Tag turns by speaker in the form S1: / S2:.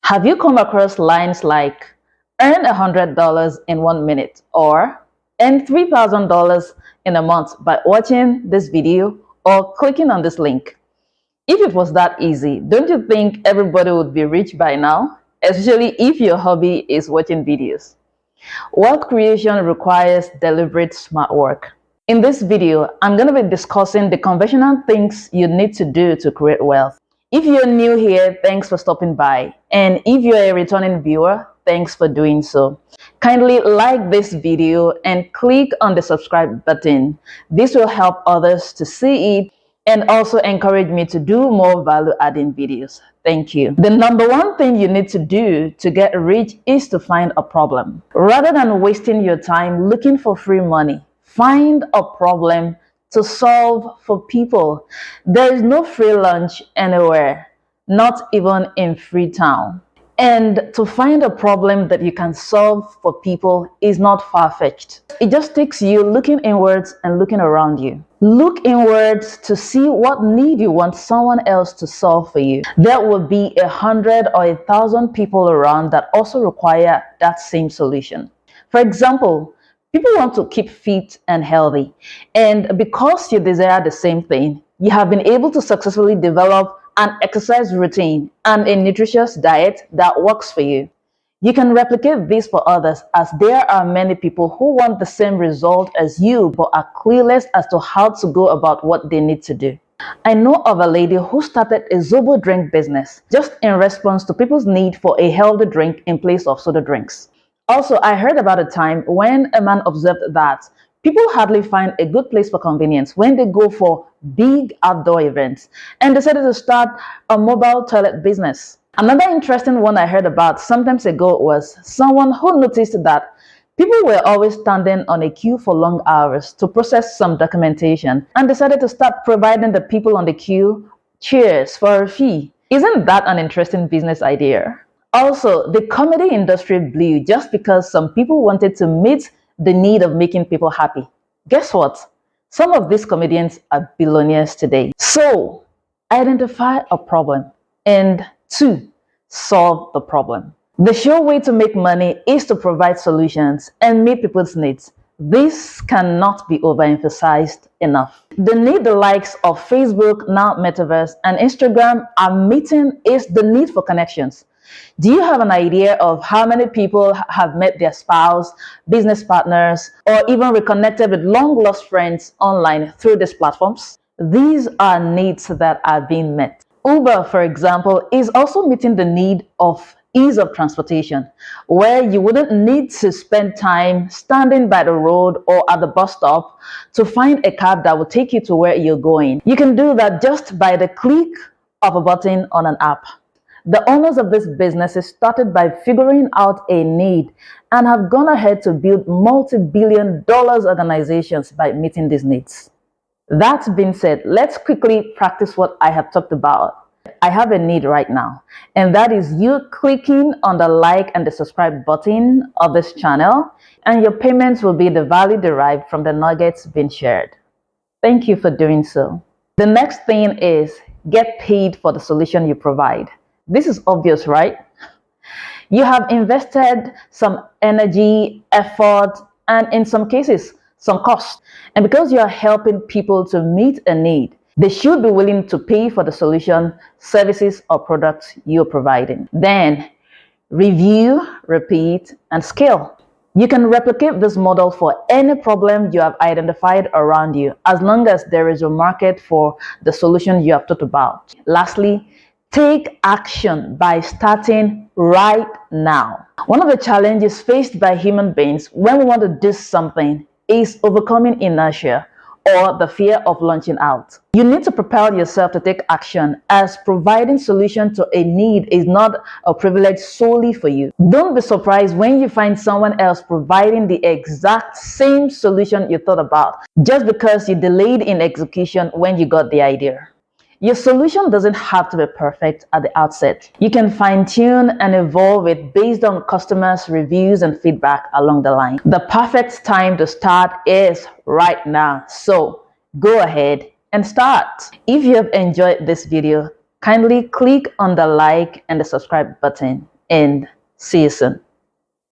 S1: Have you come across lines like earn $100 in 1 minute or earn $3,000 in a month by watching this video or clicking on this link? If it was that easy, don't you think everybody would be rich by now? Especially if your hobby is watching videos. Wealth creation requires deliberate smart work. In this video, I'm going to be discussing the conventional things you need to do to create wealth. If you're new here, thanks for stopping by. And if you're a returning viewer, thanks for doing so. Kindly like this video and click on the subscribe button. This will help others to see it and also encourage me to do more value-adding videos. Thank you. The number one thing you need to do to get rich is to find a problem. Rather than wasting your time looking for free money, find a problem to solve for people. There is no free lunch anywhere, not even in Freetown. And to find a problem that you can solve for people is not far-fetched. It just takes you looking inwards and looking around you. Look inwards to see what need you want someone else to solve for you. There will be 100 or 1,000 people around that also require that same solution. For example, people want to keep fit and healthy. And because you desire the same thing, you have been able to successfully develop an exercise routine and a nutritious diet that works for you. You can replicate this for others, as there are many people who want the same result as you but are clueless as to how to go about what they need to do. I know of a lady who started a Zobo drink business just in response to people's need for a healthy drink in place of soda drinks. Also, I heard about a time when a man observed that people hardly find a good place for convenience when they go for big outdoor events and decided to start a mobile toilet business. Another interesting one I heard about some time ago was someone who noticed that people were always standing on a queue for long hours to process some documentation and decided to start providing the people on the queue chairs for a fee. Isn't that an interesting business idea? Also, the comedy industry blew just because some people wanted to meet the need of making people happy. Guess what? Some of these comedians are billionaires today. So, identify a problem and 2, solve the problem. The sure way to make money is to provide solutions and meet people's needs. This cannot be overemphasized enough. The need the likes of Facebook, now Metaverse, and Instagram are meeting is the need for connections. Do you have an idea of how many people have met their spouse, business partners, or even reconnected with long-lost friends online through these platforms? These are needs that are being met. Uber, for example, is also meeting the need of ease of transportation, where you wouldn't need to spend time standing by the road or at the bus stop to find a cab that will take you to where you're going. You can do that just by the click of a button on an app. The owners of this businesses started by figuring out a need and have gone ahead to build multi-billion-dollar organizations by meeting these needs. That being said, let's quickly practice what I have talked about. I have a need right now, and that is you clicking on the like and the subscribe button of this channel, and your payments will be the value derived from the nuggets being shared. Thank you for doing so. The next thing is get paid for the solution you provide. This is obvious, right? You have invested some energy, effort, and in some cases, some cost. And because you are helping people to meet a need, they should be willing to pay for the solution, services, or products you're providing. Then, review, repeat, and scale. You can replicate this model for any problem you have identified around you, as long as there is a market for the solution you have thought about. Lastly, take action by starting right now. One of the challenges faced by human beings when we want to do something is overcoming inertia or the fear of launching out. You need to prepare yourself to take action, as providing solution to a need is not a privilege solely for you. Don't be surprised when you find someone else providing the exact same solution you thought about, just because you delayed in execution when you got the idea. Your solution doesn't have to be perfect at the outset. You can fine-tune and evolve it based on customers' reviews and feedback along the line. The perfect time to start is right now. So go ahead and start. If you have enjoyed this video, kindly click on the like and the subscribe button. and see you soon.